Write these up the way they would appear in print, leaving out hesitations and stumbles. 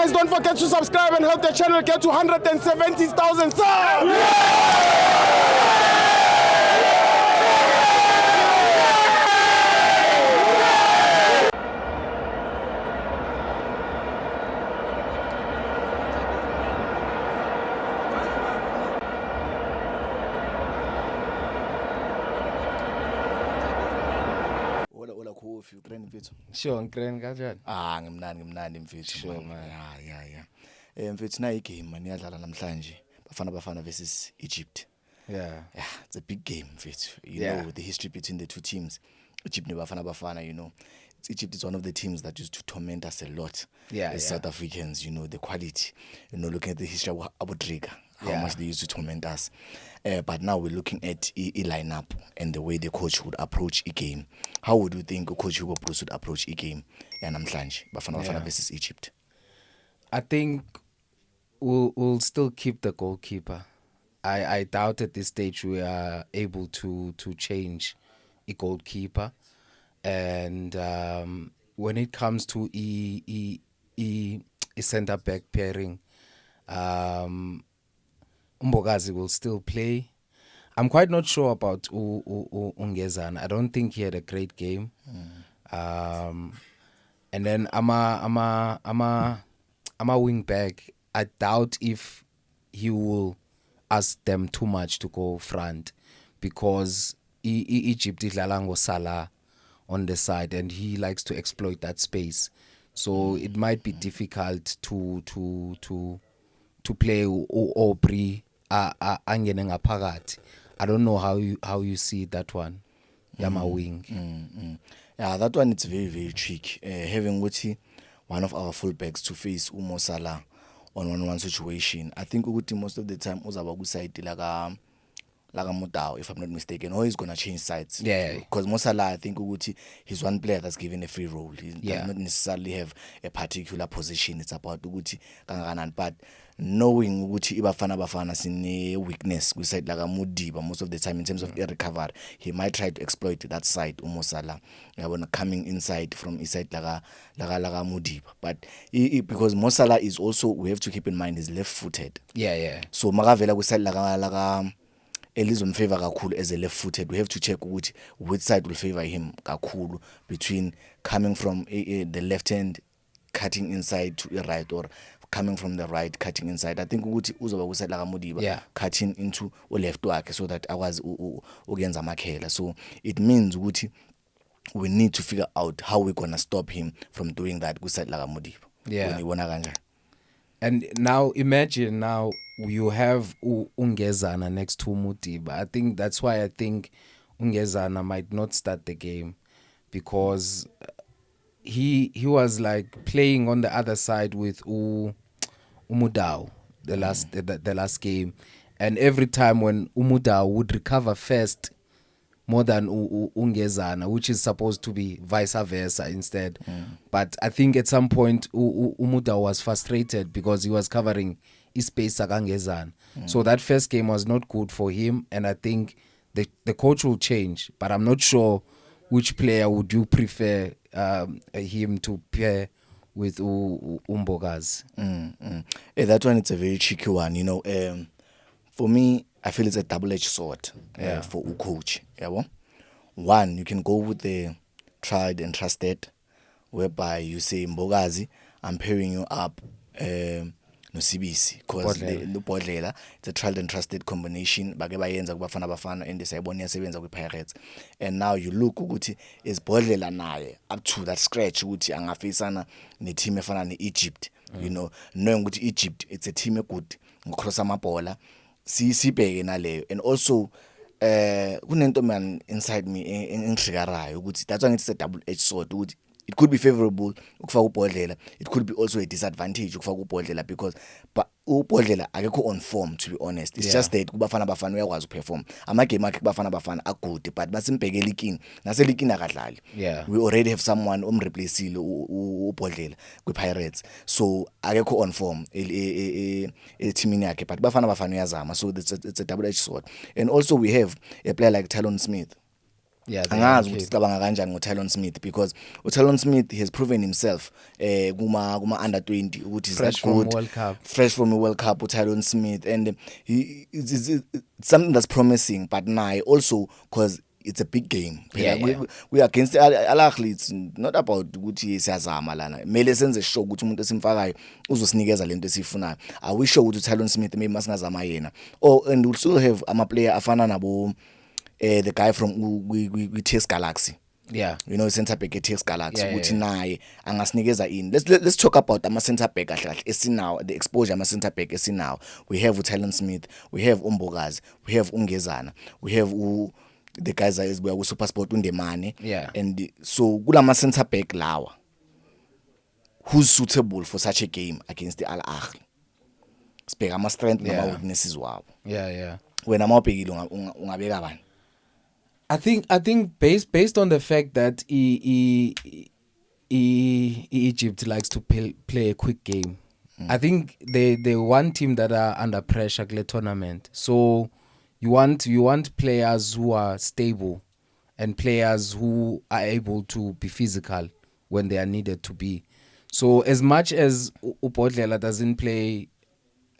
guys, don't forget to subscribe and help the channel get to 170,000 subs. Ola coffee ugrand mfethu. Sure, ngikreni kanjani? Ngimnandi mfethu. Sure man. Yeah. Mfethu na igame man iyadlala namhlanje. Bafana versus Egypt. Yeah. Yeah, it's a big game mfethu. You Yeah. know the history between the two teams. Egypt ne Bafana, you know. Egypt is one of the teams that used to torment us a lot. Yeah, as yeah. South Africans, you know, the quality. You know, looking at the history of Abu Trigger, how Yeah. much they used to torment us. But now we're looking at a lineup and the way the coach would approach a game. How would you think Coach Hugo Bruce would approach a game? Namhlanje, Bafana Yeah. versus Egypt. I think we'll still keep the goalkeeper. I doubt at this stage we are able to change a goalkeeper. And when it comes to a centre back pairing, Mbogazi will still play. I'm quite not sure about Ungezana. I don't think he had a great game. And then I'm a wing back. I doubt if he will ask them too much to go front, because Egypt is Lalango Salah on the side and he likes to exploit that space. So it might be difficult to play Aubrey angene ngaphakathi. I don't know how you see that one. Yama wing. Yeah, that one it's very, very tricky. Having one of our fullbacks to face Mo Salah on 1-1 situation. I think most of the time uzaba ku side like Mudau, if I'm not mistaken, or he's gonna change sides. Yeah. Because Mo Salah, I think he's one player that's given a free role. He Yeah. does not necessarily have a particular position. It's about kangakanani. But knowing Bafana sine weakness we side like Mudiba most of the time in terms of air recovery, he might try to exploit that side Mo Salah. Coming inside from inside like Mudiba. But because Mo Salah is also, we have to keep in mind, he's left-footed. Yeah. So makavela ku side like Elizon favor kakhulu as a left-footed. We have to check which side will favor him kakhulu, between coming from the left hand cutting inside to the right, or coming from the right cutting inside. I think uzoba ku side like Mudiba, Yeah. cutting into left wakhe so that akwazi ugenza amakhela. So it means we need to figure out how we're gonna stop him from doing that ku side like Mudiba. Yeah. Uyibona kanjani? And now imagine you have Ungezana next to Mudiba. I think that's why I think Ungezana might not start the game, because he was like playing on the other side with Umudau the last game, and every time when Umudau would recover first more than Ungezana, which is supposed to be vice versa instead. But I think at some point Umudau was frustrated because he was covering his space Ngezana. So that first game was not good for him, and I think the coach will change, but I'm not sure which player would you prefer him to pair with Mbogazi. That one, it's a very tricky one, you know. For me, I feel it's a double-edged sword for a coach. Yeah, one, you can go with the tried and trusted, whereby you say Mbogazi, I'm pairing you up no CBC, because the Bodlela, it's a tried and trusted combination. Bake bayenza kubafana and sayibona iyasebenza kwi-Pirates. And now you look ukuthi is Bodlela naye up to that scratch ukuthi angafisana ne-team efana ne-Egypt. You know, knowing ukuthi Egypt, it's a team good ngicross amabhola. Sibheke naleyo. And also kunento man inside me engitrigarayo ukuthi that's why it's a double-edged sword ukuthi it could be favorable ukufaka uBhodlela, it could be also a disadvantage ukufaka uBhodlela, because uBhodlela akekho on form, to be honest. It's just that kubafana uyakwazi ukuperform amagame akhe kubafana are good, but basimbhekela ikini naselikini akadlali. We already have someone omreplaceile uBhodlela kwi-Pirates, so akekho on form teamini yakhe, but bafana uyazama. So it's a double-edged sword. And also we have a player like Talon Smith. Yeah, the angazi young ukuthi kid. sicabanga kanjani ngoTylon Smith because uTylon Smith has proven himself kuma under 20 ukuthi he's Fresh that from good, World Cup. fresh from the World Cup uTylon Smith, and it's something that's promising, but naye also because it's a big game. Yeah, yeah. We against Al Ahly. It's not about ukuthi siyazama lana. Mele senze sure ukuthi umuntu esimfakayo uzosinikeza lento esifunayo. I wish ukuthi uTylon Smith maybe masingazama yena. Oh, and we'll still have ama player afana nabo the guy from we TS Galaxy. Yeah. You know, center back at TS Galaxy Yeah, ukuthi yeah, naye angasinikeza in. Let's talk about ama center back kahle kahle esinawo, the exposure ama center back esinawo. We have uTylon Smith, we have Umbokazi, we have Ungezana, we have the guys that is we are SuperSport Undemane. Yeah. And so kulama center back lawa who's suitable for such a game against the Al Ahly. Sibheka ama strength Yeah. nama weaknesses wabo. Yeah. Wena mawubhekile ungabeka bani? I think based on the fact that Egypt likes to play a quick game. I think they one team that are under pressure kule tournament. So you want players who are stable and players who are able to be physical when they are needed to be. So as much as Upodlela doesn't play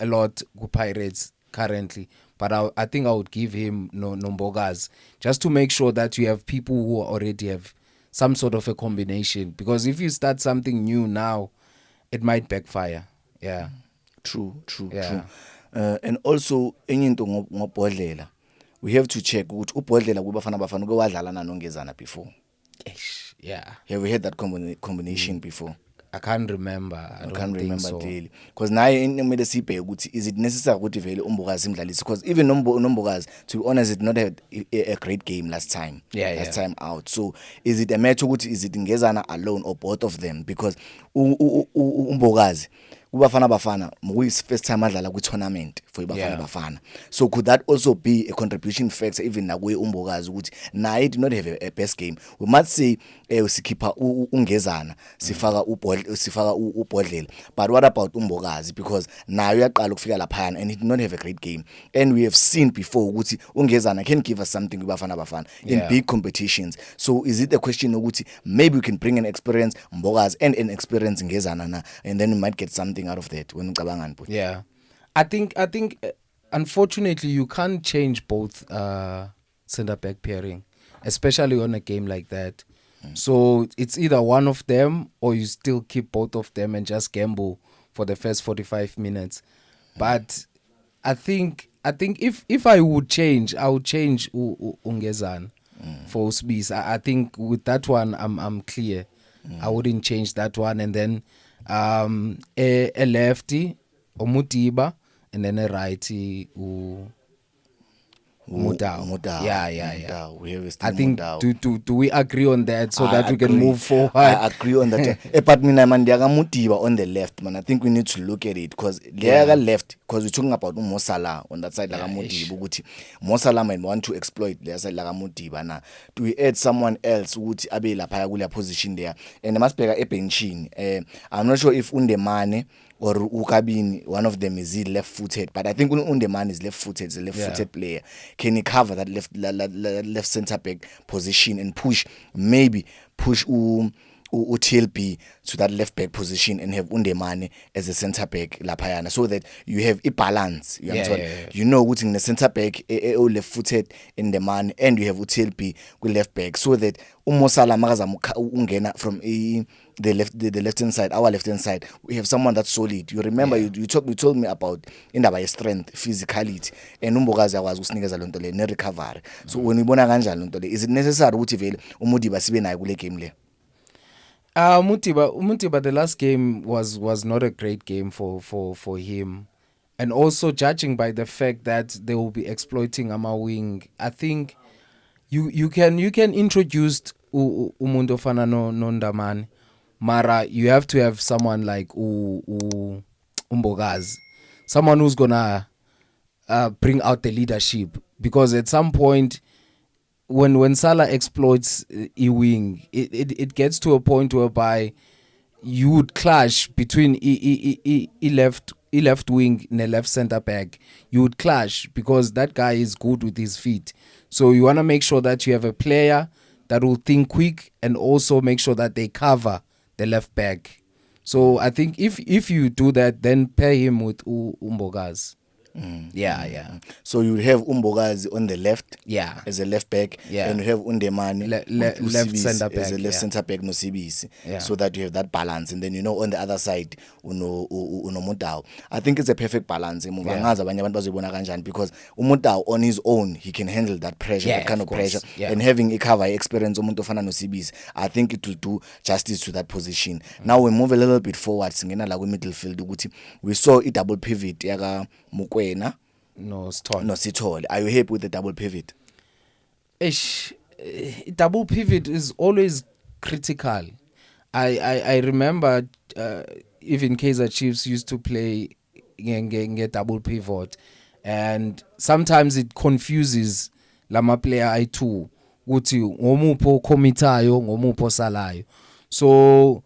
a lot with Pirates currently, but I think I would give him Nombogas just to make sure that you have people who already have some sort of a combination, because if you start something new now, it might backfire. Yeah. True. Yeah. And also enye into ngobhodlela, we have to check ukuthi ubhodlela kubafana bafana uke wadlala nanongezana before. Yeah. Have we had that combination before? I can't remember. I Can't remember so. clearly because naye kumele sibheke ukuthi is it necessary ukuthi vele Umbokazi imdlalise, because even Nombokazi, to be honest, did not have a great game last time. Last time out. So is it a matter ukuthi is it Ngezana alone or both of them? Because Umbokazi kubafana bafana muyi first time adlala kwi tournament for ibafana bafana. So could that also be a contribution factor even nakuye Umbokazi ukuthi naye did not have a best game? We must say sikhipha Ungezana sifaka ubhodlela, but what about Umbokazi, because naye uyaqala ukufika lapha and he did not have a great game, and we have seen before ukuthi Ungezana can give us something kubafana bafana in big competitions. So is it a question ukuthi maybe we can bring an experience Mbokazi and an experience Ngezana na, and then we might get something out of that when ucabangani? Yeah. I think unfortunately you can't change both center back pairing, especially on a game like that. So it's either one of them or you still keep both of them and just gamble for the first 45 minutes. But I think if I would change, I would change Ungezana for Usbis. I think with that one I'm clear. I wouldn't change that one, and then a lefty Mutiba, and then a righty Mudau. Yeah. We have I think do we agree on that so that we can move forward? I agree on that. But mina man ndiyaga Mutiba on the left, man. I think we need to look at it because left, because we're talking about Mo Salah on that side like Mutiba ukuthi Mo Salah might want to exploit the side like Mutiba na. Do we add someone else ukuthi abe lapha kule position there? And I must be ebenchini. I'm not sure if Undemane or Ukabini, one of them is he left-footed, but I think Undemane is left-footed. He's a left-footed player. Can he cover that left center back position and push UTLB to that left back position and have Undemane as a center back lapayana, so that you have a balance. You understand? You know, in the center back, left-footed in the man, and you have UTLB with left back, so that Umosala magaza ungena from the left hand side, our left hand side, we have someone that's solid. You remember you told me about indaba strength, physicality, and Umbokazi akwazi ukusinikeza lonto le ne recovery. So when we bona kanjani lonto le, is it necessary ukuthi vele uModiba sibe nayo kule game le? Mutiba, the last game was not a great game for him, and also judging by the fact that they will be exploiting Ama wing, I think you can introduce umuntu ofana Nondamane, mara you have to have someone like Umbokazi, someone who's gonna bring out the leadership, because at some point when Salah exploits wing, it gets to a point whereby you would clash between left wing and the left center back. You would clash because that guy is good with his feet. So you want to make sure that you have a player that will think quick and also make sure that they cover the left back. So I think if you do that, then pair him with Umbogazi. Yeah. So you have Umbogazi on the left, Yeah. as a left back, Yeah. and you have Undemane left Usibisi centre as a back, left yeah. centre back, no CBC, Yeah. so that you have that balance, and then on the other side uno Mutau. I think it's a perfect balance. Angazi abanye abantu bazoyibona kanjani, because Umutau on his own he can handle that pressure, Yeah, that kind of course. pressure, Yeah. and having a cover experience umuntu ofana no CBC, I think it will do justice to that position. Now we move a little bit forward, singena la midfield ukuthi we saw a double pivot yaka Mokoena No, Stone. no Sithole. Are you happy with the double pivot? Double pivot is always critical. I remember even Kaizer Chiefs used to play ngeke double pivot, and sometimes it confuses lama player I2 ukuthi ngomupho committayo ngomupho salayo. So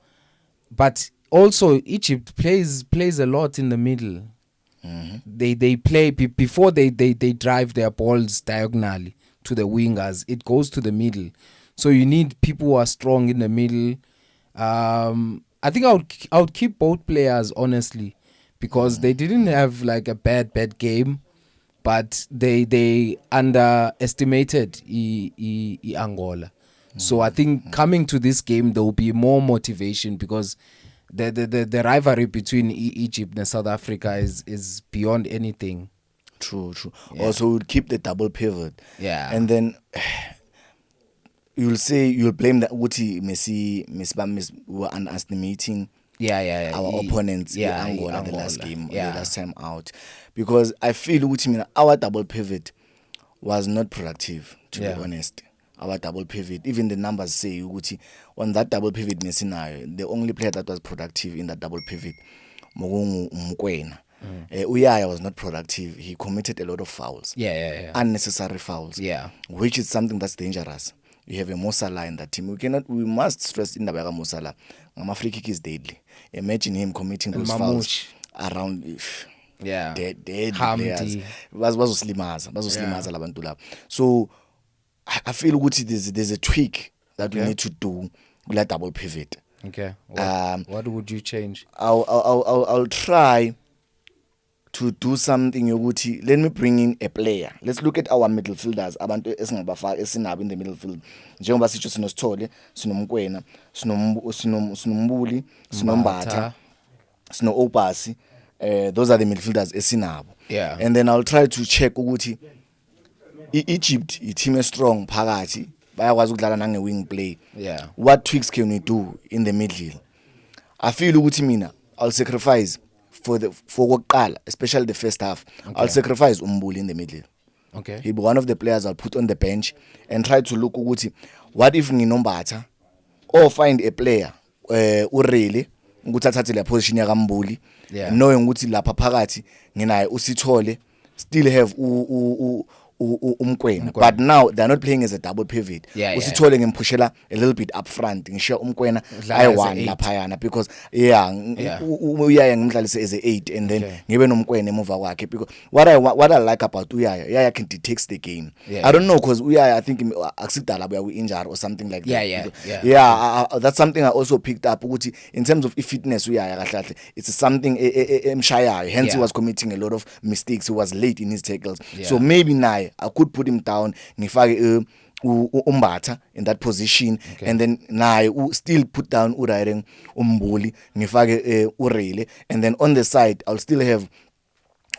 but also Egypt plays a lot in the middle. They play before they drive their balls diagonally to the wingers. It goes to the middle, so you need people who are strong in the middle. I think I would keep both players honestly, because they didn't have like a bad game, but they underestimated Angola. So I think coming to this game there will be more motivation, because the rivalry between Egypt and South Africa is beyond anything. True. Yeah. Also, we'll keep the double pivot. Yeah. And then you'll blame that Uti Messi were underestimating our opponents in Angola the last game, the last time out. Because I feel Uti our double pivot was not productive, to be honest. Our double pivot, even the numbers say Uti on that double pivot Messinayo, the only player that was productive in that double pivot, Mogungu Mokoena. Uyaya was not productive. He committed a lot of fouls. Unnecessary fouls. Which is something that's dangerous. You have a Mo Salah in that team. We must stress in the Mo Salah. Free kick is deadly. Imagine him committing those fouls around dead players. Bazoslimaza labantu labo. So I feel there's a tweak that we need to do with that double pivot. Okay. What would you change? I'll try to do something yokuthi let me bring in a player. Let's look at our midfielders, abantu esingabafaka esinabo in the midfield. Njengoba sithi sinosithole, sinomkwena, sinombuli, sinombatha, sinoobasi. Those are the midfielders esinabo. And then I'll try to check ukuthi Egypt team is strong phakathi. Bayakwazi ukudlala nange wing play. What tweaks can we do in the middle? I feel ukuthi mina I'll sacrifice for Wokkala, especially the first half. I'll sacrifice Umbuli in the middle. He'll be one of the players I'll put on the bench and try to look ukuthi what if nginombatha or find a player urele ukuthi athathe la position yaka Mbuli, knowing ukuthi lapha phakathi nginaye uSithole, still have Umkwena, but now they're not playing as a double pivot. Usithole ngimpushela a little bit up front, ngisho Umkwena I1 laphayana, because uyaya ngimdlalise as a 8 and then ngibe nomkwena emuva kwakhe, because what I like about Uyaya can detect the game. I don't know, because Uyaya I think akusidala buya injury or something like that. That's something I also picked up ukuthi in terms of fitness Uyaya kahle it's something emshayayo, hence he was committing a lot of mistakes. He was late in his tackles. So maybe now I could put him down, ngifake Umbatha in that position, and then naye still put down Urayeng Umbuli, ngifake Urele, and then on the side I'll still have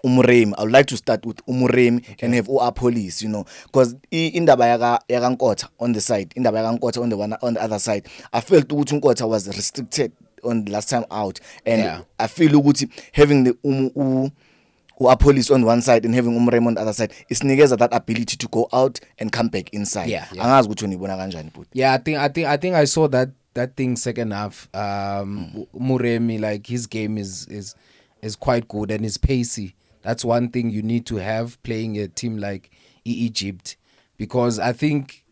Umuremi. I would like to start with Umuremi and have Police, because indaba yaka Nkotha on the side, indaba yaka Nkotha on the other side, I felt ukuthi Nkotha was restricted on the last time out, and I feel ukuthi having the Police on one side and having Umrem on the other side, isinikeza that ability to go out and come back inside. Angazi ukuthi unibona kanjani but I think I saw that thing second half. Muremi, like his game is quite good and is pacey. That's one thing you need to have playing a team like Egypt, because I think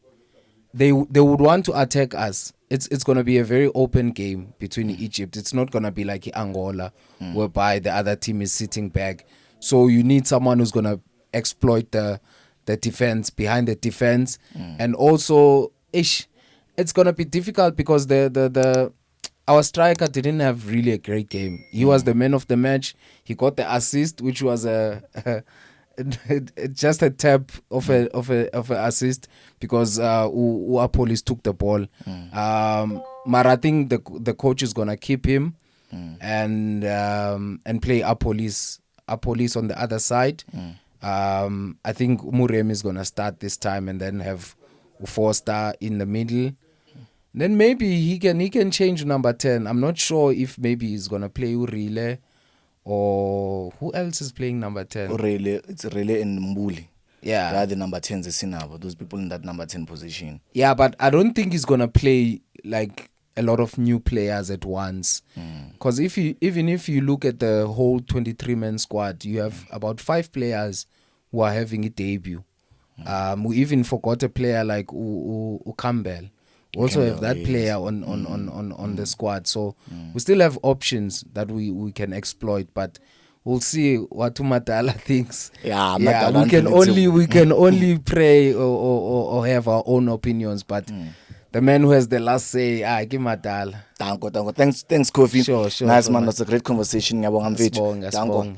they would want to attack us. It's going to be a very open game between Egypt. It's not going to be like Angola whereby the other team is sitting back. So you need someone who's going to exploit the the defense, behind the defense, and also it's gonna be difficult because the our striker didn't have really a great game. He was the man of the match. He got the assist, which was just a tap of a assist because Police took the ball. But I think the coach is gonna keep him and play Police on the other side. I think Murem is gonna start this time and then have Forster in the middle. Then maybe he can change number 10. I'm not sure if maybe he's gonna play Urile or who else is playing number 10. It's Urile and Mbuli. Yeah, they are the number 10s those people in that number 10 position. Yeah, but I don't think he's gonna play like a lot of new players at once. Because even if you look at the whole 23-man squad, you have about 5 players who are having a debut. We even forgot a player like Campbell. We also have that player on the squad. So we still have options that we can exploit, but we'll see what Matala thinks. Yeah, we can only pray or have our own opinions, but the man who has the last say, give Matala. Thanks, Kofi. Sure. Nice man, that's a great conversation. Asibonge.